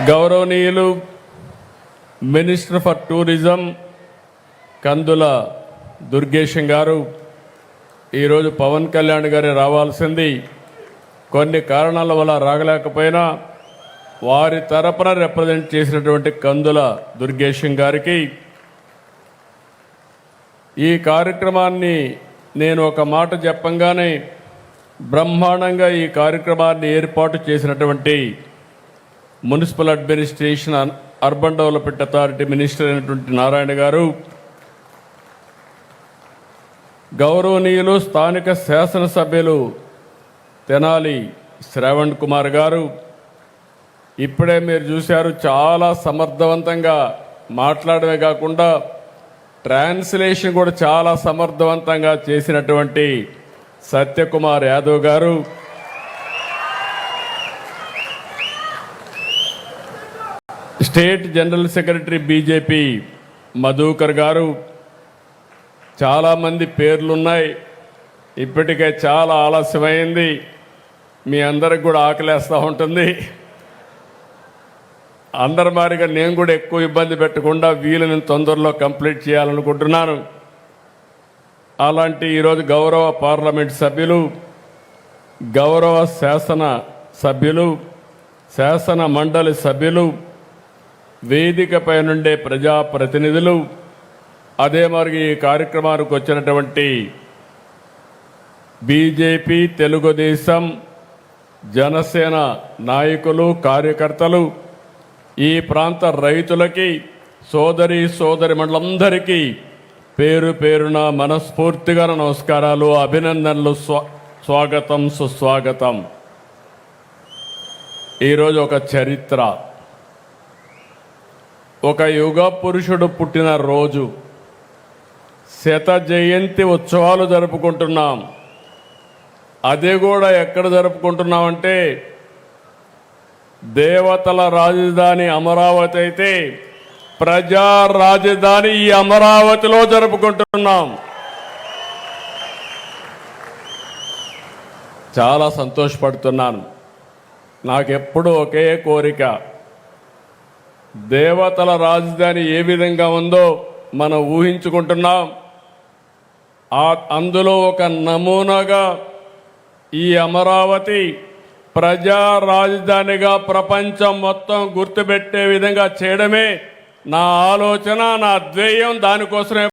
గౌరవనీయులు minister for tourism కందుల దుర్గేశం గారు ఈరోజు పవన్ కళ్యాణ్ గారు రావాల్సింది కొన్ని కారణాల వల్ల రాగలేకపోయినా వారి తరపున రిప్రజెంట్ చేసినటువంటి కందుల దుర్గేశం గారికి ఈ కార్యక్రమాన్ని నేను ఒక మాట చెప్పంగానే బ్రహ్మాండంగా ఈ కార్యక్రమాన్ని ఏర్పాటు చేసినటువంటి municipal administration urban development authority minister అయినటువంటి నారాయణ గారు, గౌరవనీయులు స్థానిక శాసనసభ్యులు తెనాలి శ్రావణ్ కుమార్ గారు, ఇప్పుడే మీరు చూశారు చాలా సమర్థవంతంగా మాట్లాడమే కాకుండా ట్రాన్స్లేషన్ కూడా చాలా సమర్థవంతంగా చేసినటువంటి సత్యకుమార్ యాదవ్ గారు, state general secretary BJP Madhukar గారు, చాలామంది పేర్లున్నాయి. ఇప్పటికే చాలా ఆలస్యమైంది, మీ అందరికి కూడా ఆకలేస్తూ ఉంటుంది. అందరి మారిగా నేను కూడా ఎక్కువ ఇబ్బంది పెట్టకుండా వీళ్ళని తొందరలో కంప్లీట్ చేయాలనుకుంటున్నాను. అలాంటి ఈరోజు గౌరవ పార్లమెంట్ సభ్యులు, గౌరవ శాసన సభ్యులు, శాసన మండలి సభ్యులు, వేదికపై నుండే ప్రజాప్రతినిధులు, అదే మరి ఈ కార్యక్రమానికి వచ్చినటువంటి బీజేపీ, తెలుగుదేశం, జనసేన నాయకులు, కార్యకర్తలు, ఈ ప్రాంత రైతులకి, సోదరి మండలందరికీ పేరు పేరున మనస్ఫూర్తిగా నమస్కారాలు, అభినందనలు, స్వాగతం, సుస్వాగతం. ఈరోజు ఒక చరిత్ర, ఒక యుగ పురుషుడు పుట్టిన రోజు, శత జయంతి ఉత్సవాలు జరుపుకుంటున్నాం. అది కూడా ఎక్కడ జరుపుకుంటున్నామంటే దేవతల రాజధాని అమరావతి అయితే ప్రజా రాజధాని ఈ అమరావతిలో జరుపుకుంటున్నాం. చాలా సంతోషపడుతున్నాను. నాకెప్పుడు ఒకే కోరిక, దేవతల రాజధాని ఏ విధంగా ఉందో మనం ఊహించుకుంటున్నాం. అందులో ఒక నమూనాగా ఈ అమరావతి ప్రజా రాజధానిగా ప్రపంచం మొత్తం గుర్తుపెట్టే విధంగా చేయడమే నా ఆలోచన, నా ధ్యేయం. దానికోసమే